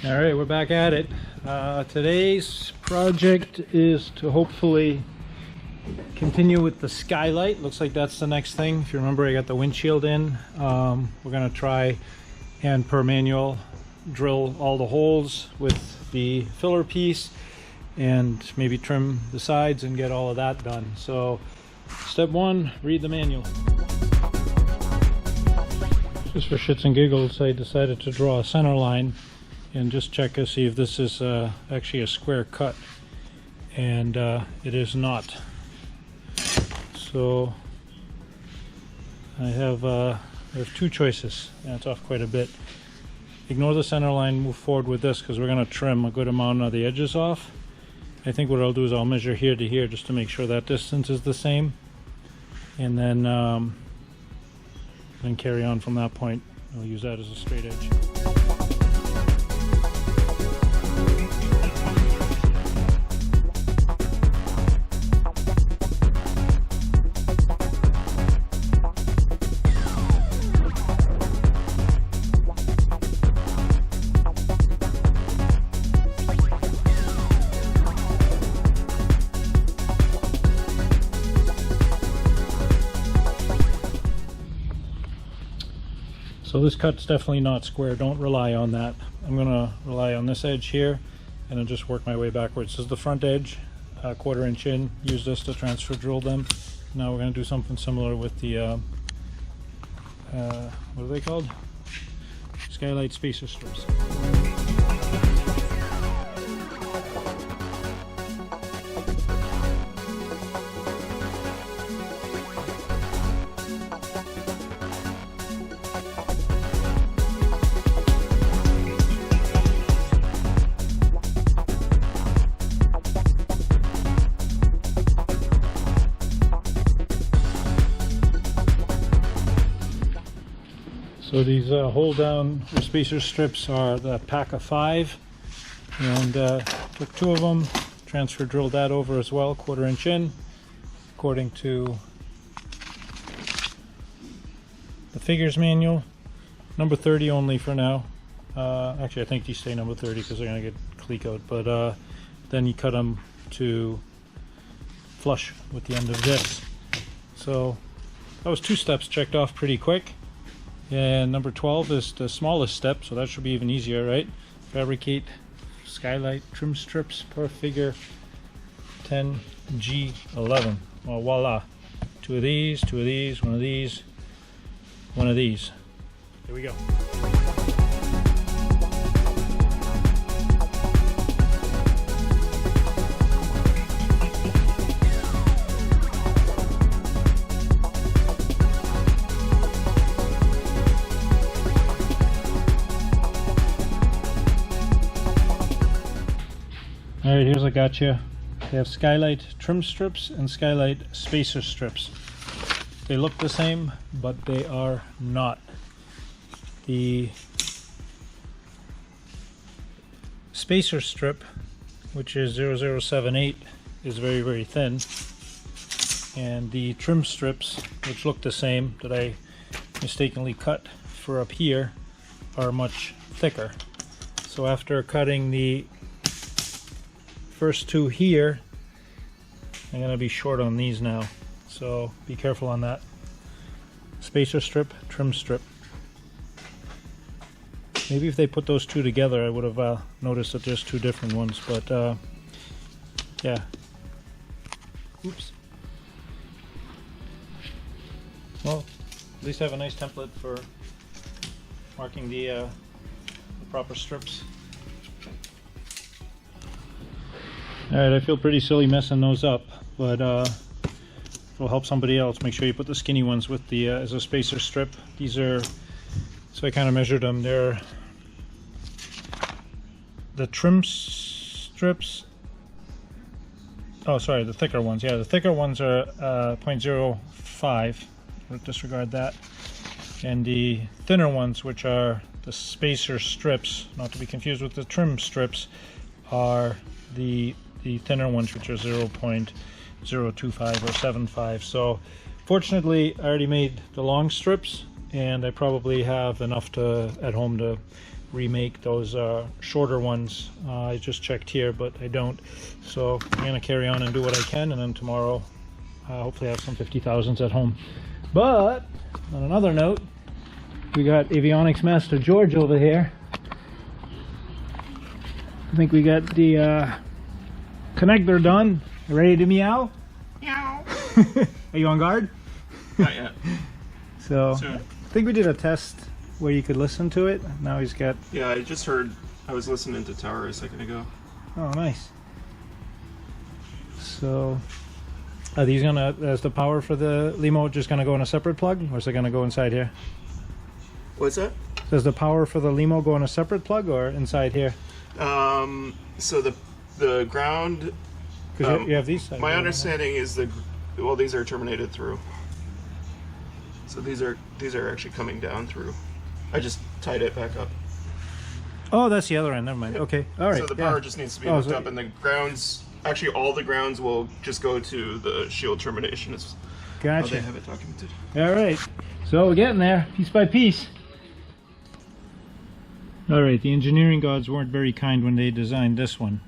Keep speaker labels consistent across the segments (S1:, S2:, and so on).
S1: All right, we're back at it. Today's project is to hopefully continue with the skylight. Looks like that's the next thing. If you remember, I got the windshield in. We're going to try and per manual drill all the holes with the filler piece and maybe trim the sides and get all of that done. So step one, read the manual. Just for shits and giggles, I decided to draw a center line and just check to see if this is actually a square cut, and it is not. So I have two choices, and it's off quite a bit. Ignore the center line, move forward with this because we're going to trim a good amount of the edges off. I think what I'll do is I'll measure here to here just to make sure that distance is the same, and then carry on from that point. I'll use that as a straight edge. So this cut's definitely not square. Don't rely on that. I'm going to rely on this edge here and then just work my way backwards. This is the front edge, 1/4 inch in. Use this to transfer drill them. Now we're going to do something similar with the, what are they called? Skylight spacer strips. So these hold down spacer strips are the pack of 5, and took 2 of them, transfer drilled that over as well, 1/4 inch in, according to the figures manual. Number 30 only for now. Actually I think these stay number 30 because they're going to get cleek out, but then you cut them to flush with the end of this. So that was 2 steps checked off pretty quick. And number 12 is the smallest step, so that should be even easier, right? Fabricate skylight trim strips per figure 10G11. Well, voila. 2 of these, 2 of these, 1 of these, 1 of these. Here we go. Alright, here's what I got you. They have skylight trim strips and skylight spacer strips. They look the same, but they are not. The spacer strip, which is 0078, is very, very thin. And the trim strips, which look the same, that I mistakenly cut for up here, are much thicker. So after cutting the first 2 here, I'm going to be short on these now, so be careful on that. Spacer strip, trim strip. Maybe if they put those 2 together I would have noticed that there's 2 different ones, but yeah. Oops. Well, at least I have a nice template for marking the proper strips. Alright, I feel pretty silly messing those up, but it'll help somebody else. Make sure you put the skinny ones with the as a spacer strip. These are, so I kind of measured them. They're the trim strips. Oh, sorry, the thicker ones. Yeah, the thicker ones are 0.05. We'll disregard that. And the thinner ones, which are the spacer strips, not to be confused with the trim strips, are the thinner ones, which are 0.025 or 75. So fortunately I already made the long strips, and I probably have enough to at home to remake those shorter ones. I just checked here, but I don't. So I'm gonna carry on and do what I can, and then tomorrow hopefully have some 50,000s at home. But on another note, we got Avionics Master George over here. I think we got the connector done. Ready to meow?
S2: Meow.
S1: Are you on guard?
S2: Not yet.
S1: So
S2: Soon.
S1: I think we did a test where you could listen to it. Now he's got...
S2: Yeah, I just heard, I was listening to Tower a second ago.
S1: Oh, nice. So are these gonna, is the power for the Limo just gonna go in a separate plug, or is it gonna go inside here?
S2: What's that?
S1: Does the power for the Limo go in a separate plug or inside here?
S2: So the ground...
S1: Because you have these sides.
S2: My understanding is well, these are terminated through. So these are actually coming down through. I just tied it back up.
S1: Oh, that's the other end. Never mind.
S2: Yep.
S1: Okay. All right.
S2: So the power just needs to be hooked up, and the grounds, actually all the grounds will just go to the shield termination. Is how
S1: Gotcha.
S2: they have it documented.
S1: All right. So we're getting there, piece by piece. All right. The engineering gods weren't very kind when they designed this one.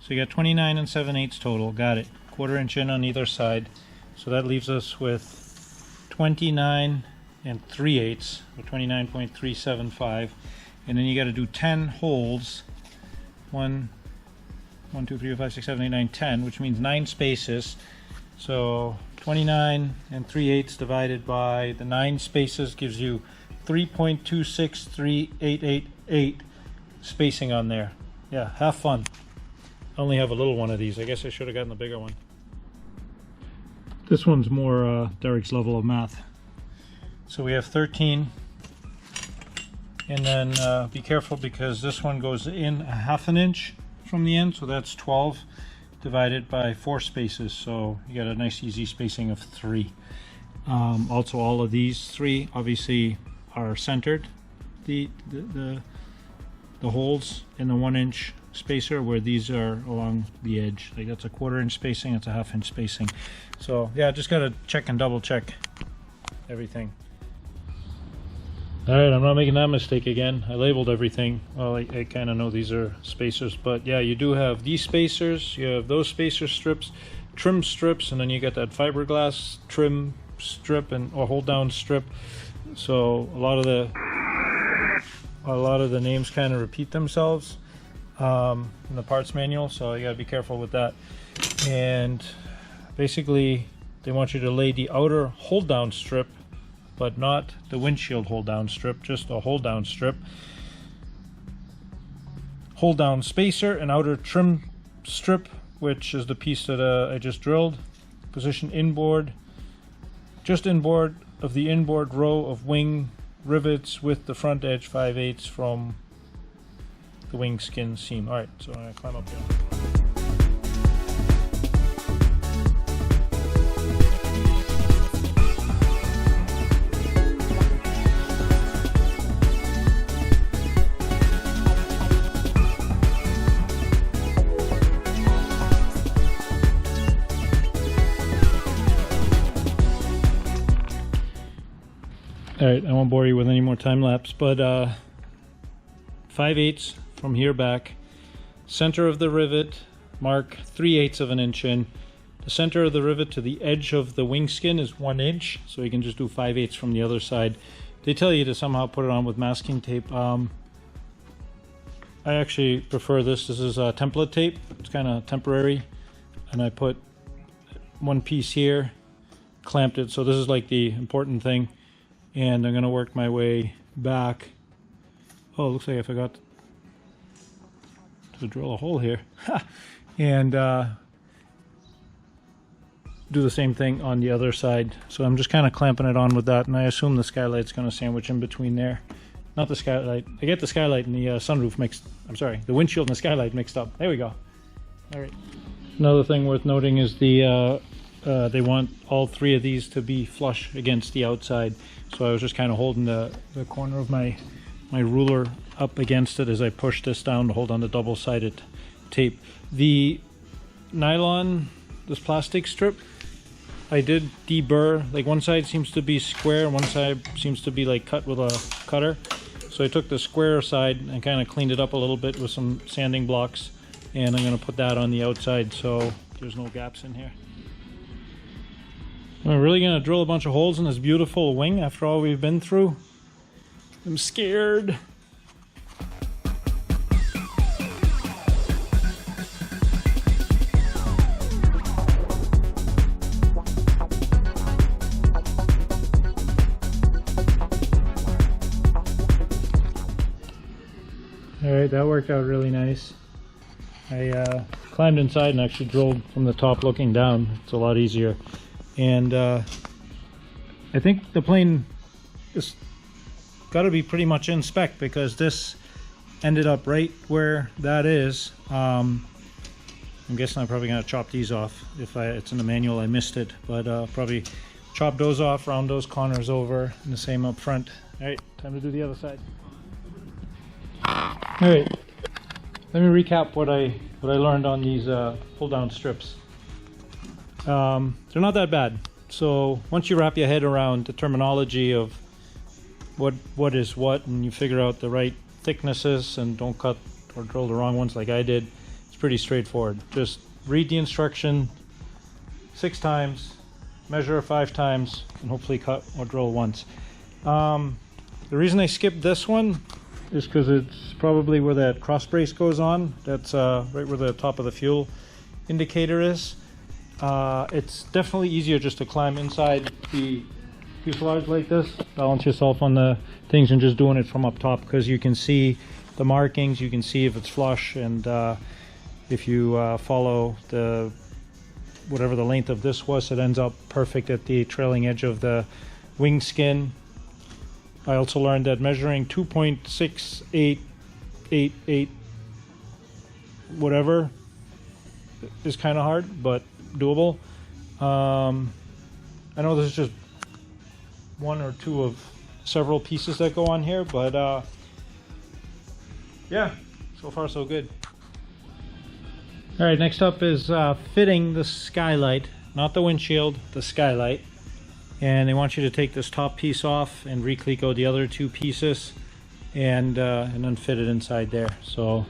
S1: So you got 29 and 7/8 total. Got it. 1/4 inch in on either side. So that leaves us with 29 and 3/8, or 29.375. And then you got to do 10 holes. 1, 2, 3, 4, 5, 6, 7, 8, 9, 10, which means 9 spaces. So 29 and 3/8 divided by the 9 spaces gives you 3.263888 spacing on there. Yeah, have fun. I only have a little one of these. I guess I should have gotten the bigger one. This one's more Derek's level of math. So we have 13. And then be careful because this one goes in 1/2 inch from the end. So that's 12 divided by 4 spaces. So you got a nice easy spacing of 3. Also all of these 3 obviously are centered. The holes in the 1 inch spacer, where these are along the edge. Like that's a 1/4 inch spacing, it's a 1/2 inch spacing. So yeah, just gotta check and double check everything. Alright, I'm not making that mistake again. I labeled everything. Well, I kind of know these are spacers, but yeah, you do have these spacers, you have those spacer strips, trim strips, and then you got that fiberglass trim strip and or hold down strip. So a lot of the names kind of repeat themselves in the parts manual, so you got to be careful with that. And basically they want you to lay the outer hold down strip, but not the windshield hold down strip, just a hold down strip. Hold down spacer and outer trim strip, which is the piece that I just drilled. Position inboard, just inboard of the inboard row of wing rivets with the front edge 5/8 from the wing skin seam. Alright, so I'm going to climb up here. Alright, I won't bore you with any more time lapse, but 5/8 from here back. Center of the rivet, mark 3/8 of an inch in. The center of the rivet to the edge of the wing skin is 1 inch, so you can just do 5/8 from the other side. They tell you to somehow put it on with masking tape. I actually prefer this. This is template tape. It's kind of temporary, and I put one piece here, clamped it. So this is like the important thing. And I'm going to work my way back. Oh, it looks like I forgot to drill a hole here. And do the same thing on the other side. So I'm just kind of clamping it on with that, and I assume the skylight's going to sandwich in between there. Not the skylight. I get the skylight and the sunroof mixed. I'm sorry, the windshield and the skylight mixed up. There we go. All right. Another thing worth noting is the they want all 3 of these to be flush against the outside. So I was just kind of holding the corner of my ruler up against it as I push this down to hold on the double-sided tape. The nylon, this plastic strip, I did deburr. Like one side seems to be square and one side seems to be like cut with a cutter. So So I took the square side and kind of cleaned it up a little bit with some sanding blocks, and I'm going to put that on the outside so there's no gaps in here. We're really going to drill a bunch of holes in this beautiful wing after all we've been through. I'm scared. Alright, that worked out really nice. I climbed inside and actually drilled from the top looking down. It's a lot easier. And I think the plane is got to be pretty much in spec, because this ended up right where that is. I'm guessing I'm probably going to chop these off. If it's in the manual, I missed it. But probably chop those off, round those corners over, and the same up front. Alright, time to do the other side. Alright, let me recap what I learned on these pull down strips. They're not that bad. So once you wrap your head around the terminology of what is what, and you figure out the right thicknesses and don't cut or drill the wrong ones like I did, it's pretty straightforward. Just read the instruction 6 times, measure 5 times, and hopefully cut or drill once. The reason I skipped this one is because it's probably where that cross brace goes on. That's right where the top of the fuel indicator is. It's definitely easier just to climb inside the fuselage like this, balance yourself on the things, and just doing it from up top, because you can see the markings, you can see if it's flush, and if you follow the whatever the length of this was, it ends up perfect at the trailing edge of the wing skin. I also learned that measuring 2.6888 whatever is kind of hard, but doable. I know this is just one or two of several pieces that go on here, but yeah, so far so good. All right, next up is fitting the skylight, not the windshield, the skylight. And they want you to take this top piece off and reclico the other 2 pieces, and then fit it inside there. So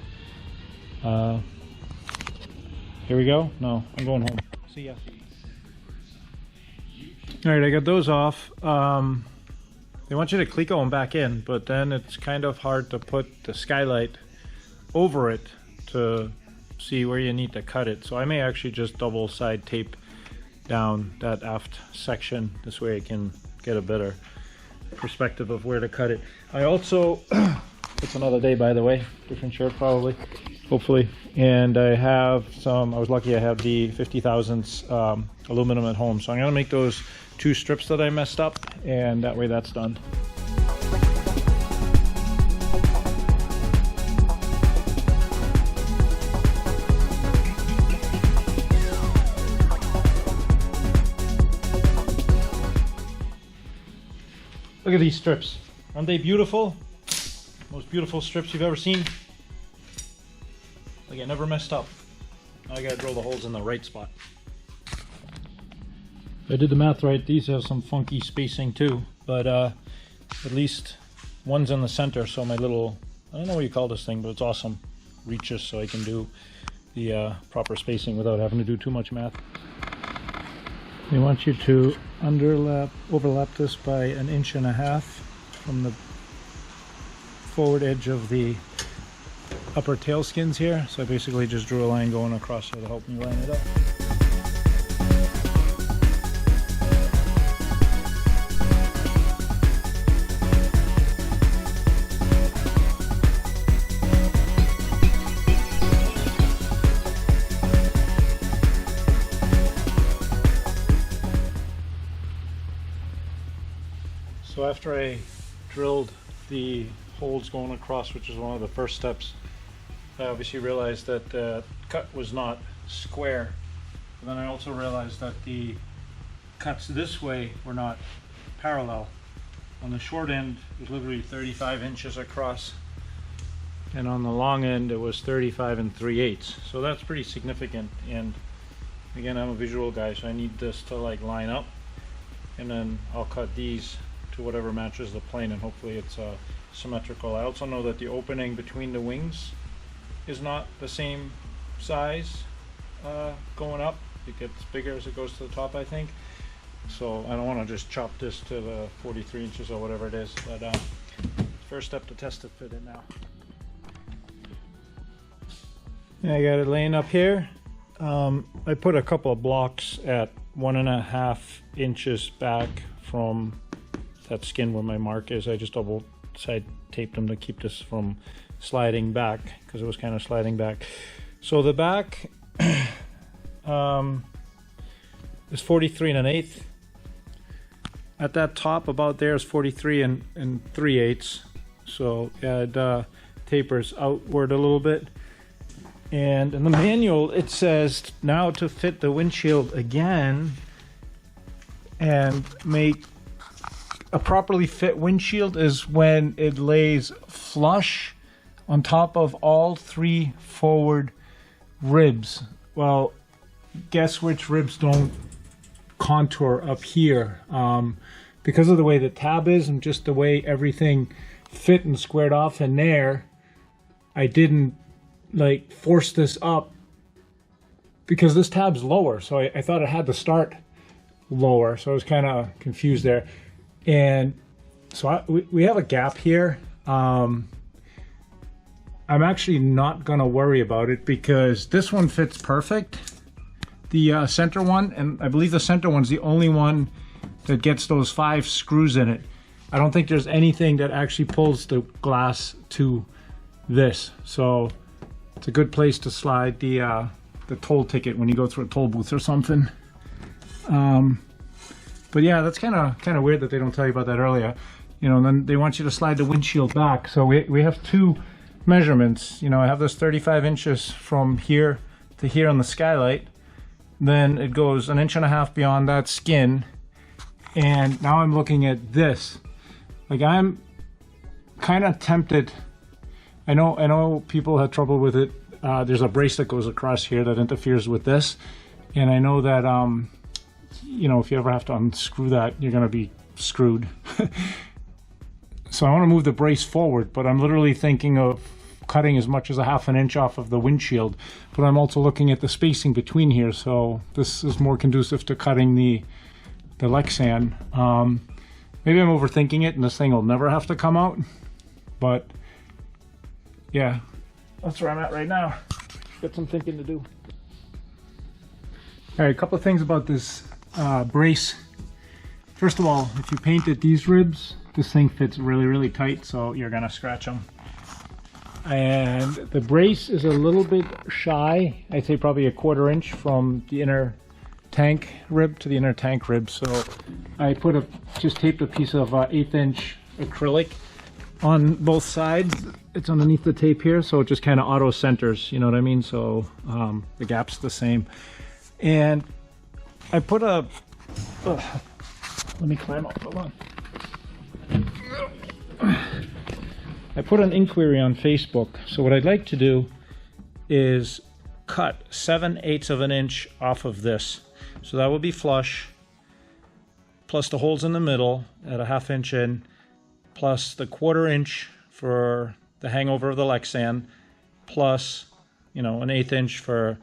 S1: here we go. No, I'm going home. See ya. All right, I got those off. They want you to clico them back in, but then it's kind of hard to put the skylight over it to see where you need to cut it. So I may actually just double side tape down that aft section. This way I can get a better perspective of where to cut it. I also, it's another day by the way, different shirt probably, hopefully. And I have some, I was lucky I have the 50 thousandths aluminum at home. So I'm gonna make those 2 strips that I messed up, and that way that's done. Look at these strips. Aren't they beautiful? Most beautiful strips you've ever seen. Like, I never messed up. Now I gotta drill the holes in the right spot. If I did the math right, these have some funky spacing too, but at least one's in the center, so my little, I don't know what you call this thing, but it's awesome, reaches so I can do the proper spacing without having to do too much math. They want you to overlap this by 1.5 inches from the forward edge of the upper tail skins here. So I basically just drew a line going across here to help me line it up. So after I drilled the holes going across, which is one of the first steps, I obviously realized that the cut was not square. And then I also realized that the cuts this way were not parallel. On the short end, it was literally 35 inches across, and on the long end, it was 35 3/8. So that's pretty significant. And again, I'm a visual guy, so I need this to like line up, and then I'll cut these to whatever matches the plane, and hopefully it's symmetrical. I also know that the opening between the wings is not the same size going up. It gets bigger as it goes to the top, I think. So I don't want to just chop this to the 43 inches or whatever it is, but first step to test it fit in now. Yeah, I got it laying up here. I put a couple of blocks at 1.5 inches back from that skin where my mark is. I just double side taped them to keep this from sliding back, because it was kind of sliding back. So the back is 43 1/8. At that top about there is 43 3/8. So it tapers outward a little bit. And in the manual it says now to fit the windshield again and make a properly fit windshield is when it lays flush on top of all 3 forward ribs. Well, guess which ribs don't contour up here? Because of the way the tab is and just the way everything fit and squared off in there, I didn't like force this up because this tab's lower, so I thought it had to start lower, so I was kind of confused there. And so we have a gap here. I'm actually not gonna worry about it because this one fits perfect, the center one, and I believe the center one's the only one that gets those 5 screws in it. I don't think there's anything that actually pulls the glass to this, so it's a good place to slide the toll ticket when you go through a toll booth or something. But yeah, that's kind of weird that they don't tell you about that earlier. You know, and then they want you to slide the windshield back. So we have 2 measurements. You know, I have this 35 inches from here to here on the skylight. Then it goes 1.5 inches beyond that skin. And now I'm looking at this. Like, I'm kind of tempted. I know people have trouble with it. There's a brace that goes across here that interferes with this. And I know that, you know, if you ever have to unscrew that, you're going to be screwed. So I want to move the brace forward, but I'm literally thinking of cutting as much as 1/2 inch off of the windshield. But I'm also looking at the spacing between here, so this is more conducive to cutting the Lexan. Maybe I'm overthinking it and this thing will never have to come out, but yeah, that's where I'm at right now. Got some thinking to do. All right, a couple of things about this brace. First of all, if you painted these ribs, this thing fits really, really tight, so you're gonna scratch them. And the brace is a little bit shy. I'd say probably 1/4 inch from the inner tank rib to the inner tank rib. So I just taped a piece of 1/8 inch acrylic on both sides. It's underneath the tape here, so it just kind of auto centers, you know what I mean? So the gap's the same. And I put a let me climb up, hold on. I put an inquiry on Facebook. So what I'd like to do is cut 7/8 of an inch off of this. So that will be flush, plus the holes in the middle at 1/2 inch in, plus the 1/4 inch for the hangover of the Lexan, plus, you know, 1/8 inch for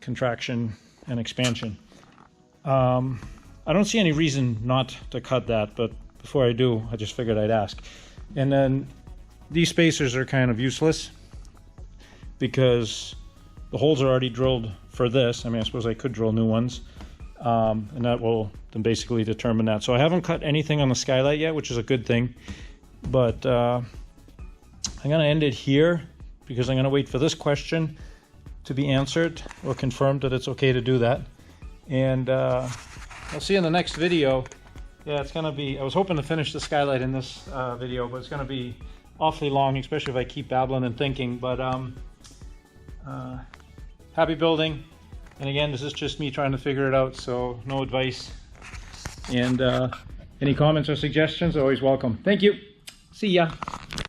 S1: contraction and expansion. I don't see any reason not to cut that, but before I do, I just figured I'd ask. And then these spacers are kind of useless because the holes are already drilled for this. I mean, I suppose I could drill new ones, and that will then basically determine that. So I haven't cut anything on the skylight yet, which is a good thing, but I'm going to end it here because I'm going to wait for this question to be answered or confirmed that it's okay to do that. And I'll see you in the next video. Yeah, it's going to be, I was hoping to finish the skylight in this video, but it's going to be awfully long, especially if I keep babbling and thinking. But happy building. And again, this is just me trying to figure it out, so no advice. And any comments or suggestions are always welcome. Thank you. See ya.